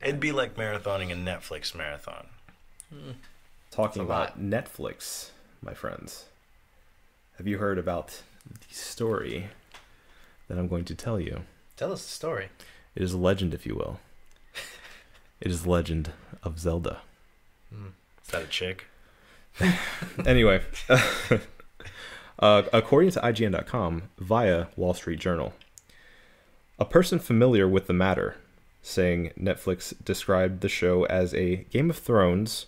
It'd be like marathoning a Netflix marathon. Talking about Netflix, my friends. Have you heard about the story that I'm going to tell you? Tell us the story. It is a legend, if you will. It is the Legend of Zelda. Is that a chick? Anyway, according to IGN.com, via Wall Street Journal, a person familiar with the matter saying Netflix described the show as a Game of Thrones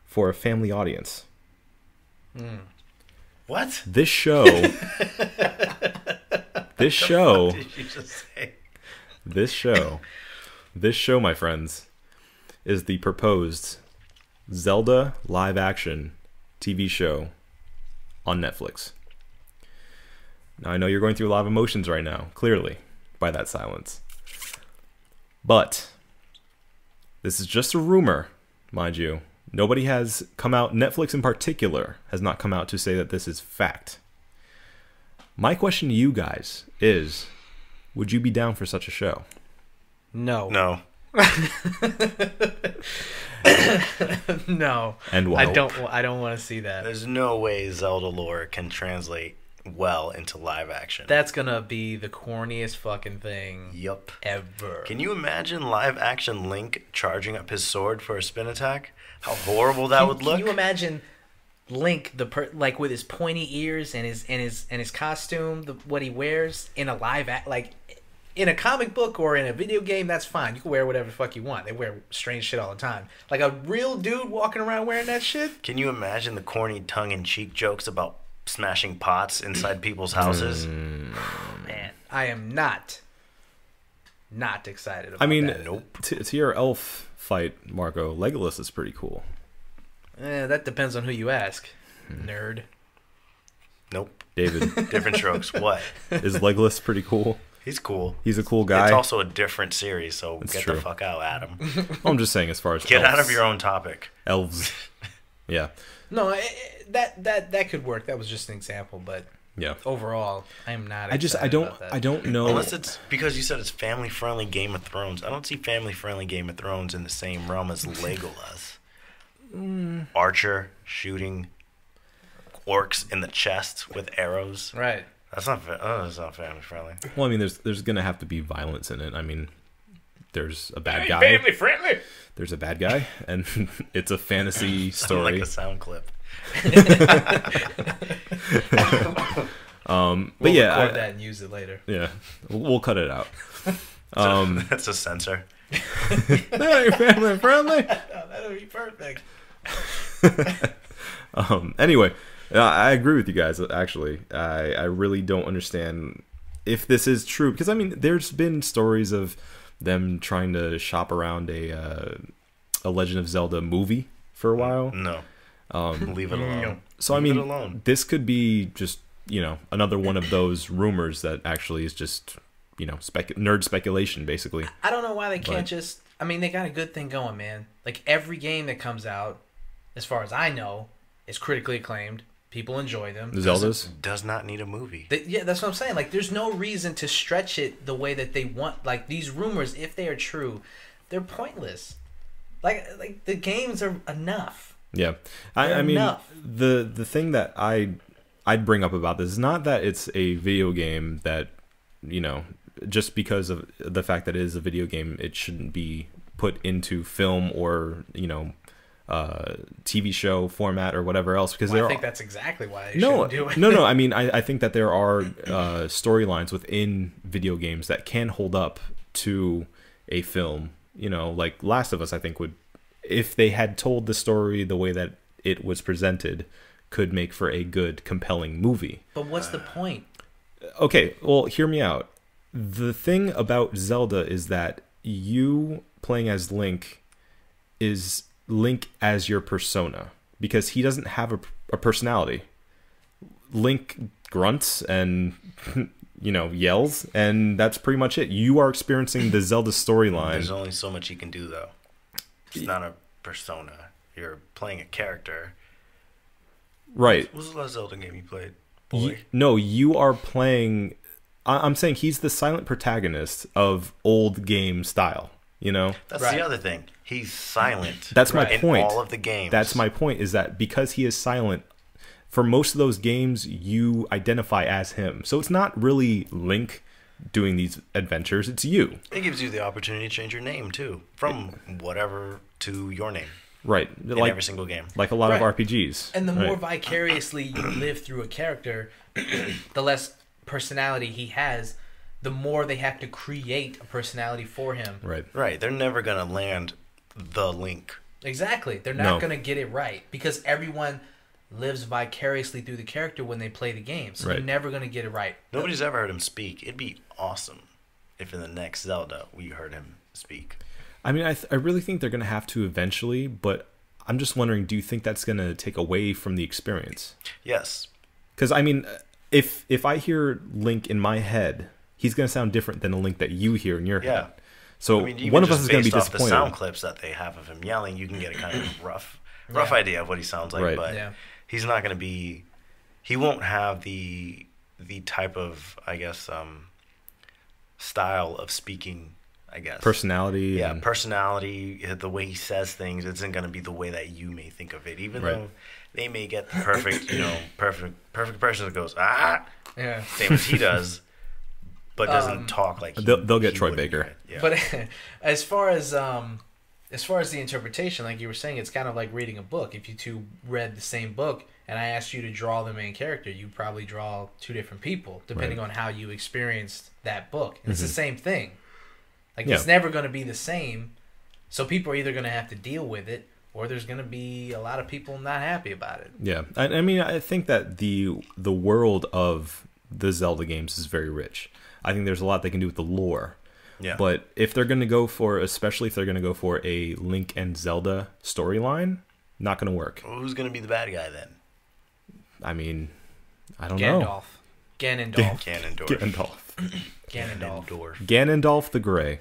for a family audience. What? This show... This show... What did you just say? This show, my friends, is the proposed Zelda live-action TV show on Netflix. Now, I know you're going through a lot of emotions right now, clearly, by that silence. But this is just a rumor, mind you. Nobody has come out, Netflix in particular, has not come out to say that this is fact. My question to you guys is, would you be down for such a show? No. No. No. And why? I don't want to see that. There's no way Zelda lore can translate well into live action. That's gonna be the corniest fucking thing Yup. ever. Can you imagine live action Link charging up his sword for a spin attack? How horrible that would look. Can you imagine Link, like with his pointy ears and his costume, what he wears in a like in a comic book or in a video game? That's fine. You can wear whatever the fuck you want. They wear strange shit all the time. Like a real dude walking around wearing that shit. Can you imagine the corny tongue-in-cheek jokes about smashing pots inside people's houses? Man, I am not excited about that. Nope. To your elf fight, Marco, Legolas is pretty cool. That depends on who you ask, nerd. Nope. David, Different strokes. What? is Legolas pretty cool? He's cool. He's a cool guy. It's also a different series, so That's get true. the fuck out, Adam. I'm just saying, as far as Get elves, out of your own topic. elves. Yeah, No, that could work. That was just an example, but yeah. overall, I am not. I don't know. Unless it's because you said it's family-friendly Game of Thrones. I don't see family-friendly Game of Thrones in the same realm as Legolas. Archer shooting orcs in the chest with arrows. Right. That's not family-friendly. Well, I mean, there's gonna have to be violence in it. I mean, there's a bad guy. Family-friendly. There's a bad guy, and it's a fantasy Sound story. like a sound clip. But yeah, record that and use it later. yeah, we'll cut it out. That's a censor. Hey, family friendly. That would be perfect. Anyway, I agree with you guys. Actually, I really don't understand if this is true, because I mean, there's been stories of them trying to shop around a Legend of Zelda movie for a while. No. Leave it alone. So I Leave mean, it alone. this could be just, another one of those rumors that actually is just, nerd speculation, basically. I don't know why they can't But- just. I mean, they got a good thing going, man. Like every game that comes out, as far as I know, is critically acclaimed. People enjoy them. The Zeldas? Does not need a movie. Yeah, that's what I'm saying. Like, there's no reason to stretch it the way that they want. Like, these rumors, if they are true, they're pointless. Like the games are enough. Yeah. I mean, enough. the thing that I'd bring up about this is not that it's a video game that, just because of the fact that it is a video game, it shouldn't be put into film or, TV show format or whatever else, because I think that's exactly why they no, shouldn't do it. no. I mean, I think that there are storylines within video games that can hold up to a film. Like Last of Us, I think would, if they had told the story the way that it was presented, could make for a good, compelling movie. But what's the point? Okay, well, hear me out. The thing about Zelda is that you playing as Link is Link as your persona, because he doesn't have a personality. Link grunts and yells, and that's pretty much it. You are experiencing the Zelda storyline. There's only so much you can do, though. It's not a persona. You're playing a character. Right. What was the last Zelda game you played? Boy. No, you are playing... I'm saying he's the silent protagonist of old game style. You know, That's Right. the other thing. He's silent. that's my in point. all of the games. That's my point. Is that because he is silent, for most of those games, you identify as him. So it's not really Link doing these adventures. It's you, It gives you the opportunity to change your name too, from whatever to your name right? in Like every single game. like a lot of Right. RPGs. And the more right? vicariously you live through a character, the less personality he has, the more they have to create a personality for him. Right. Right. They're never gonna land the Link. Exactly. They're No. not going to get it right because everyone lives vicariously through the character when they play the game. So Right. they're never going to get it right. Nobody's ever heard him speak. It'd be awesome if in the next Zelda we heard him speak. I mean, I really think they're going to have to eventually, but I'm just wondering, do you think that's going to take away from the experience? Yes. Because, I mean, if I hear Link in my head, he's going to sound different than the Link that you hear in your Yeah. head. So I mean, even one of us just is going to be based off disappointed. the sound clips that they have of him yelling, you can get a kind of rough Yeah. idea of what he sounds like. Right. But Yeah. he's not going to be. He won't have the type of, I guess, style of speaking. I guess Personality. Yeah, and- personality. The way he says things isn't going to be the way that you may think of it. Even Right. though they may get the perfect, perfect person that goes Yeah. same as he does, but doesn't talk like They'll get he Troy would do Baker. it. Yeah. But as far as the interpretation, like you were saying, it's kind of like reading a book. If you two read the same book and I asked you to draw the main character, you'd probably draw two different people depending on how you experienced that book. And it's the same thing. Like Yeah. it's never going to be the same. So people are either going to have to deal with it, or there's going to be a lot of people not happy about it. Yeah, I mean, I think that the world of the Zelda games is very rich. I think there's a lot they can do with the lore. Yeah. But if they're going to go for, especially if they're going to go for a Link and Zelda storyline, not going to work. Well, who's going to be the bad guy then? I mean, I don't know. Gandalf. Ganondorf. Ganondorf. Gandalf. Ganondorf. Ganondorf the Grey.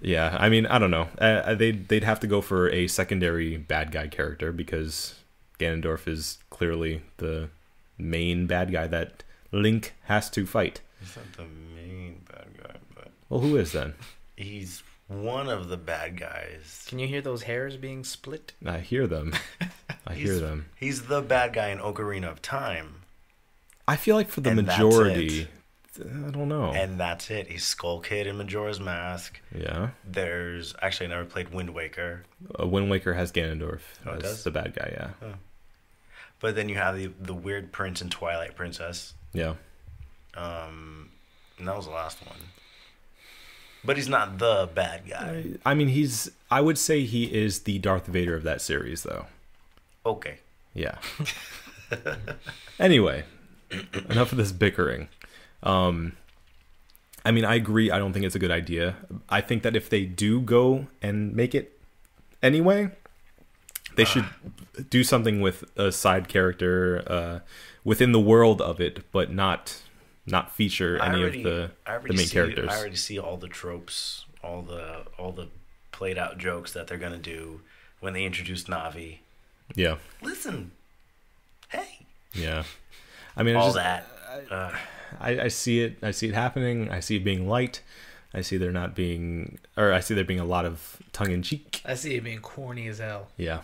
Yeah, I mean, I don't know. They'd have to go for a secondary bad guy character because Ganondorf is clearly the main bad guy that Link has to fight. He's not the main bad guy, but Well, who is then? he's one of the bad guys. Can you hear those hairs being split? I hear them. I hear them. He's the bad guy in Ocarina of Time, I feel like for the And that's majority, I don't know. and that's it. He's Skull Kid in Majora's Mask. Yeah. There's actually I never played Wind Waker, Wind Waker has Ganondorf Oh, it as does? the bad guy, yeah. but then you have the weird prince in Twilight Princess. Yeah. And that was the last one. But he's not the bad guy. I mean, I would say he is the Darth Vader of that series, though. Okay. Yeah. Anyway, enough of this bickering. I mean, I agree. I don't think it's a good idea. I think that if they do go and make it anyway, they should do something with a side character within the world of it, but not feature any of the main characters. I already see all the tropes, all the played out jokes that they're gonna do when they introduce Navi. Yeah. Listen, hey, Yeah. I mean, all it's just, that. I see it. I see it happening. I see it being light. I see there being a lot of tongue in cheek. I see it being corny as hell. Yeah.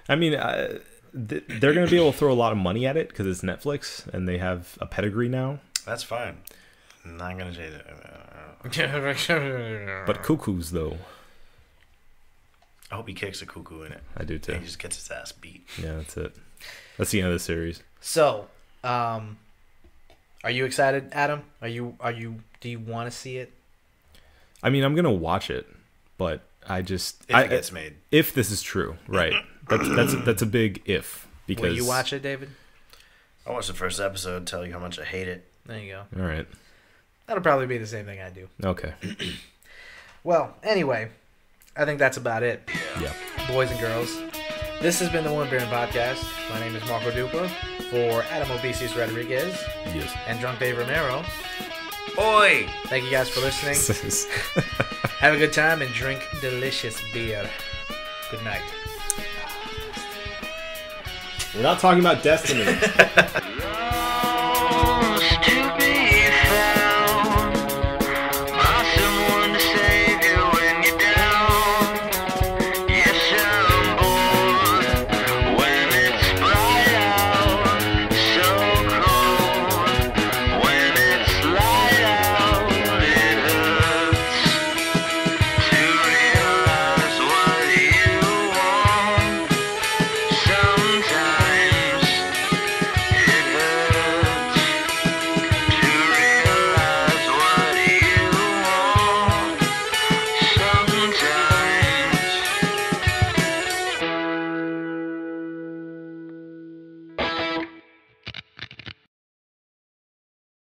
I mean, they're going to be able to throw a lot of money at it because it's Netflix and they have a pedigree now. That's fine. I'm not gonna say that. But cuckoos, though, I hope he kicks a cuckoo in it. I do too. He just gets his ass beat. Yeah, that's it. That's the end of the series. So, are you excited, Adam? Do you want to see it? I mean, I'm going to watch it, but I just If it gets made. if this is true, right? That's a big if because Will you watch it, David? I'll watch the first episode, tell you how much I hate it. There you go. All right. That'll probably be the same thing I do. Okay. Well, anyway, I think that's about it, Yeah. boys and girls. This has been the One Baron Podcast. My name is Marco Dupa. For Adam Obesius Rodriguez Yes. and Drunk Dave Romero, Oi! thank you guys for listening. Have a good time and drink delicious beer. Good night. We're not talking about Destiny.